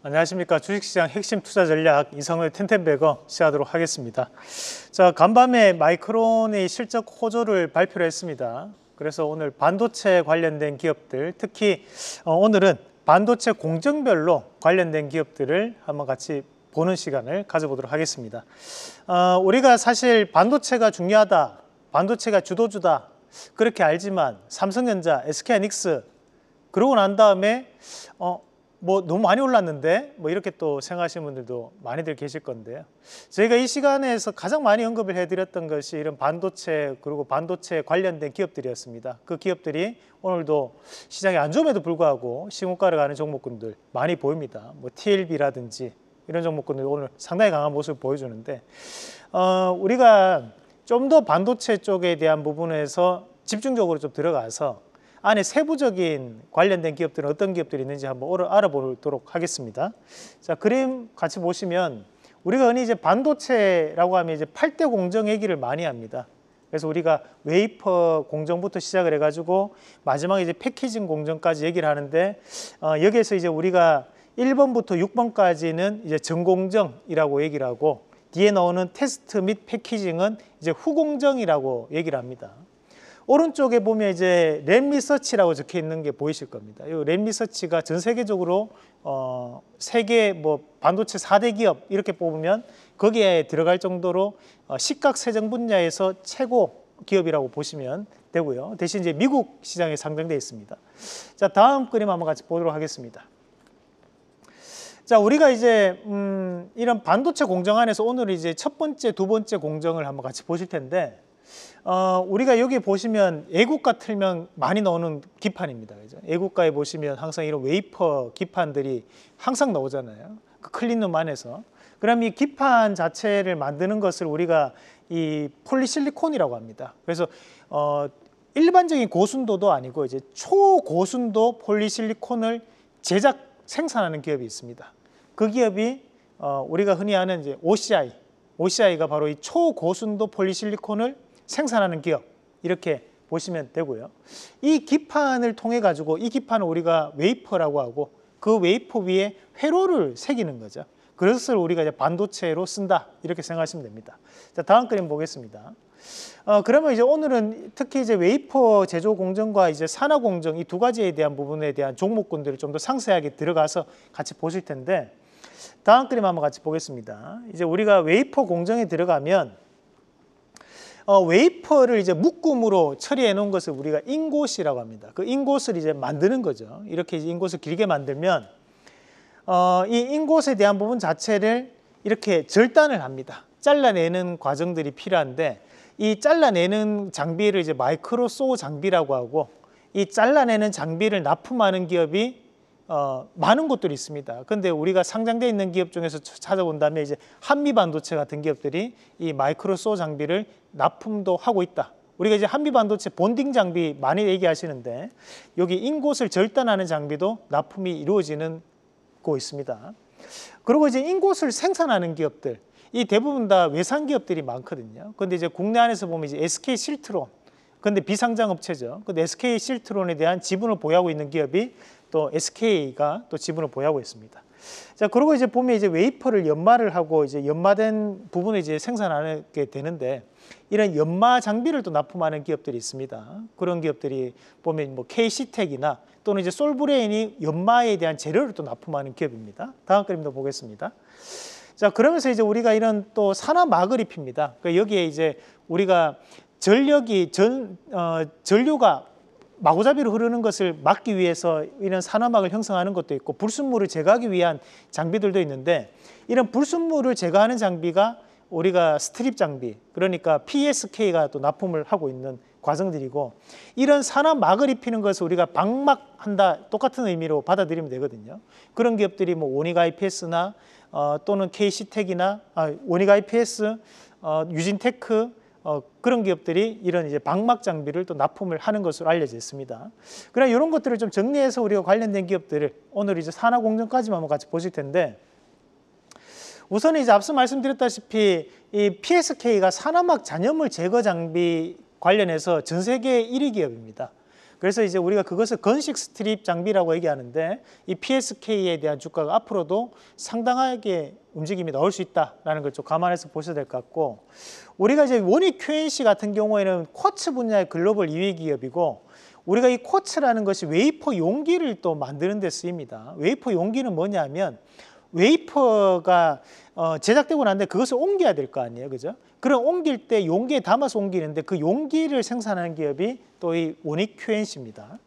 안녕하십니까. 주식시장 핵심 투자 전략 이성의 텐텐베거 시작하도록 하겠습니다. 자, 간밤에 마이크론이 실적 호조를 발표를 했습니다. 그래서 오늘 반도체 관련된 기업들, 특히 오늘은 반도체 공정별로 관련된 기업들을 한번 같이 보는 시간을 가져보도록 하겠습니다. 우리가 사실 반도체가 중요하다, 반도체가 주도주다 그렇게 알지만 삼성전자, SK하이닉스 그러고 난 다음에 뭐 너무 많이 올랐는데 뭐 이렇게 또 생각하시는 분들도 많이들 계실 건데요. 저희가 이 시간에서 가장 많이 언급을 해드렸던 것이 이런 반도체 그리고 반도체 관련된 기업들이었습니다. 그 기업들이 오늘도 시장이 안 좋음에도 불구하고 시공가를 가는 종목군들 많이 보입니다. 뭐 TLB라든지 이런 종목군들이 오늘 상당히 강한 모습을 보여주는데 우리가 좀 더 반도체 쪽에 대한 부분에서 집중적으로 좀 들어가서 안에 세부적인 관련된 기업들은 어떤 기업들이 있는지 한번 알아보도록 하겠습니다. 자, 그림 같이 보시면 우리가 흔히 이제 반도체라고 하면 이제 8대 공정 얘기를 많이 합니다. 그래서 우리가 웨이퍼 공정부터 시작을 해가지고 마지막에 이제 패키징 공정까지 얘기를 하는데 여기에서 이제 우리가 1번부터 6번까지는 이제 전공정이라고 얘기를 하고 뒤에 나오는 테스트 및 패키징은 이제 후공정이라고 얘기를 합니다. 오른쪽에 보면 이제 랩리서치라고 적혀 있는 게 보이실 겁니다. 이 랩리서치가 전 세계적으로 세계 뭐 반도체 4대 기업 이렇게 뽑으면 거기에 들어갈 정도로 시각세정 분야에서 최고 기업이라고 보시면 되고요. 대신 이제 미국 시장에 상장되어 있습니다. 자, 다음 그림 한번 같이 보도록 하겠습니다. 자, 우리가 이제 이런 반도체 공정 안에서 오늘 이제 첫 번째, 두 번째 공정을 한번 같이 보실 텐데 우리가 여기 보시면 애국가 틀면 많이 나오는 기판입니다. 그죠? 애국가에 보시면 항상 이런 웨이퍼 기판들이 항상 나오잖아요. 그 클린룸 안에서. 그럼 이 기판 자체를 만드는 것을 우리가 이 폴리실리콘이라고 합니다. 그래서 일반적인 고순도도 아니고 이제 초고순도 폴리실리콘을 생산하는 기업이 있습니다. 그 기업이 우리가 흔히 아는 이제 OCI가 바로 이 초고순도 폴리실리콘을 생산하는 기업 이렇게 보시면 되고요. 이 기판을 통해 가지고 이 기판을 우리가 웨이퍼라고 하고 그 웨이퍼 위에 회로를 새기는 거죠. 그것을 우리가 이제 반도체로 쓴다 이렇게 생각하시면 됩니다. 자, 다음 그림 보겠습니다. 그러면 이제 오늘은 특히 이제 웨이퍼 제조 공정과 이제 산화 공정 이 두 가지에 대한 부분에 대한 종목군들을 좀 더 상세하게 들어가서 같이 보실 텐데 다음 그림 한번 같이 보겠습니다. 이제 우리가 웨이퍼 공정에 들어가면 웨이퍼를 이제 묶음으로 처리해 놓은 것을 우리가 인곳이라고 합니다. 그 인곳을 이제 만드는 거죠. 이렇게 이제 인곳을 길게 만들면 이 인곳에 대한 부분 자체를 이렇게 절단을 합니다. 잘라내는 과정들이 필요한데 이 잘라내는 장비를 이제 마이크로 쏘 장비라고 하고 이 잘라내는 장비를 납품하는 기업이 많은 곳들이 있습니다. 근데 우리가 상장되어 있는 기업 중에서 찾아본다면 이제 한미반도체 같은 기업들이 이 마이크로 쏘 장비를 납품도 하고 있다. 우리가 이제 한미반도체 본딩 장비 많이 얘기하시는데 여기 인곳을 절단하는 장비도 납품이 이루어지는 곳 있습니다. 그리고 이제 인곳을 생산하는 기업들 이 대부분 다 외산 기업들이 많거든요. 근데 이제 국내 안에서 보면 이제 SK 실트론 근데 비상장 업체죠. 근데 SK 실트론에 대한 지분을 보유하고 있는 기업이 또 SK가 또 지분을 보유하고 있습니다. 자, 그리고 이제 보면 이제 웨이퍼를 연마를 하고 이제 연마된 부분을 이제 생산하게 되는데 이런 연마 장비를 또 납품하는 기업들이 있습니다. 그런 기업들이 보면 뭐 KC텍이나 또는 이제 솔브레인이 연마에 대한 재료를 또 납품하는 기업입니다. 다음 그림도 보겠습니다. 자, 그러면서 이제 우리가 이런 또 산화막을 입힙니다. 그러니까 여기에 이제 우리가 전류가 마구잡이로 흐르는 것을 막기 위해서 이런 산화막을 형성하는 것도 있고 불순물을 제거하기 위한 장비들도 있는데 이런 불순물을 제거하는 장비가 우리가 스트립 장비 그러니까 PSK가 또 납품을 하고 있는 과정들이고 이런 산화막을 입히는 것을 우리가 방막한다 똑같은 의미로 받아들이면 되거든요. 그런 기업들이 뭐 원익 IPS나 또는 KC텍이나 원익 IPS, 유진테크 그런 기업들이 이런 이제 방막 장비를 또 납품을 하는 것으로 알려져 있습니다. 그러나 이런 것들을 좀 정리해서 우리가 관련된 기업들을 오늘 이제 산화 공정까지만 한번 같이 보실 텐데 우선 이제 앞서 말씀드렸다시피 이 PSK가 산화막 잔여물 제거 장비 관련해서 전 세계 1위 기업입니다. 그래서 이제 우리가 그것을 건식 스트립 장비라고 얘기하는데 이 PSK에 대한 주가가 앞으로도 상당하게 움직임이 나올 수 있다라는 걸 좀 감안해서 보셔야 될 것 같고, 우리가 이제 원익 QNC 같은 경우에는 쿼츠 분야의 글로벌 2위 기업이고, 우리가 이 쿼츠라는 것이 웨이퍼 용기를 또 만드는 데 쓰입니다. 웨이퍼 용기는 뭐냐면 웨이퍼가 제작되고 난데 그것을 옮겨야 될 거 아니에요, 그죠? 그럼 옮길 때 용기에 담아서 옮기는데 그 용기를 생산하는 기업이 또 이 원익 QNC입니다.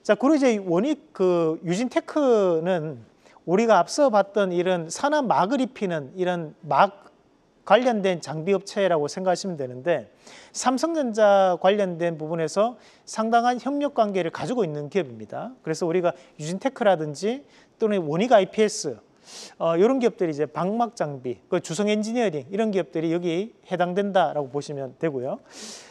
자, 그리고 이제 원익 그 유진테크는 우리가 앞서 봤던 이런 산화 막을 입히는 이런 막 관련된 장비 업체라고 생각하시면 되는데, 삼성전자 관련된 부분에서 상당한 협력 관계를 가지고 있는 기업입니다. 그래서 우리가 유진테크라든지 또는 원익 IPS 이런 기업들이 이제 방막 장비, 그 주성 엔지니어링 이런 기업들이 여기 해당된다라고 보시면 되고요.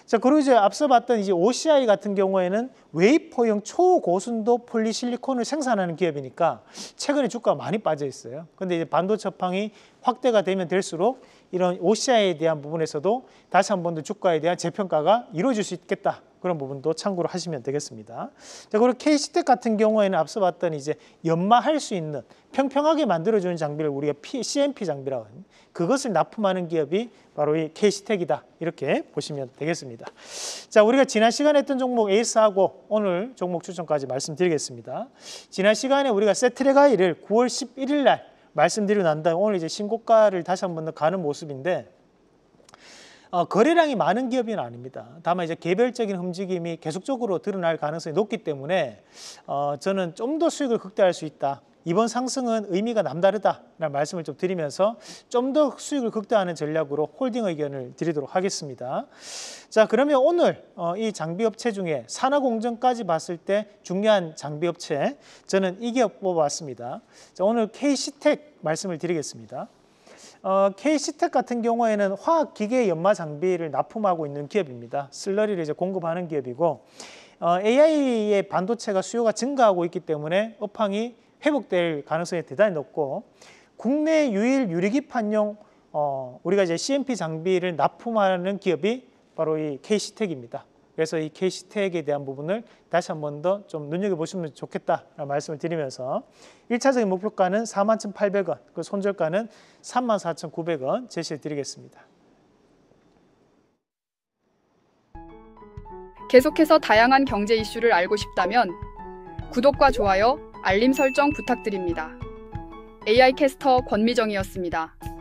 자, 그리고 이제 앞서 봤던 이제 OCI 같은 경우에는 웨이퍼형 초고순도 폴리실리콘을 생산하는 기업이니까 최근에 주가가 많이 빠져 있어요. 근데 이제 반도체 업황이 확대가 되면 될수록 이런 OCI에 대한 부분에서도 다시 한 번 더 주가에 대한 재평가가 이루어질 수 있겠다. 그런 부분도 참고로 하시면 되겠습니다. 자, 그리고 K시텍 같은 경우에는 앞서 봤던 이제 연마할 수 있는 평평하게 만들어주는 장비를 우리가 CMP 장비라고 하는 그것을 납품하는 기업이 바로 이 K시텍이다. 이렇게 보시면 되겠습니다. 자, 우리가 지난 시간에 했던 종목 에이스하고 오늘 종목 추천까지 말씀드리겠습니다. 지난 시간에 우리가 세트레가이를 9월 11일 날 말씀드리고 난 다음에 오늘 이제 신고가를 다시 한 번 더 가는 모습인데, 거래량이 많은 기업은 아닙니다. 다만 이제 개별적인 움직임이 계속적으로 드러날 가능성이 높기 때문에 저는 좀 더 수익을 극대화할 수 있다. 이번 상승은 의미가 남다르다라는 말씀을 좀 드리면서 좀 더 수익을 극대화하는 전략으로 홀딩 의견을 드리도록 하겠습니다. 자, 그러면 오늘 이 장비업체 중에 산하공정까지 봤을 때 중요한 장비업체, 저는 이 기업 뽑아봤습니다. 자, 오늘 K시텍 말씀을 드리겠습니다. K시텍 같은 경우에는 화학기계 연마 장비를 납품하고 있는 기업입니다. 슬러리를 이제 공급하는 기업이고, AI의 반도체가 수요가 증가하고 있기 때문에 업황이 회복될 가능성이 대단히 높고, 국내 유일 유리기판용 우리가 이제 CMP 장비를 납품하는 기업이 바로 이 K시텍입니다. 그래서 이 K시텍에 대한 부분을 다시 한 번 더 좀 눈여겨보시면 좋겠다라는 말씀을 드리면서 1차적인 목표가는 41,800원, 그 손절가는 34,900원 제시해 드리겠습니다. 계속해서 다양한 경제 이슈를 알고 싶다면 구독과 좋아요, 알림 설정 부탁드립니다. AI 캐스터 권미정이었습니다.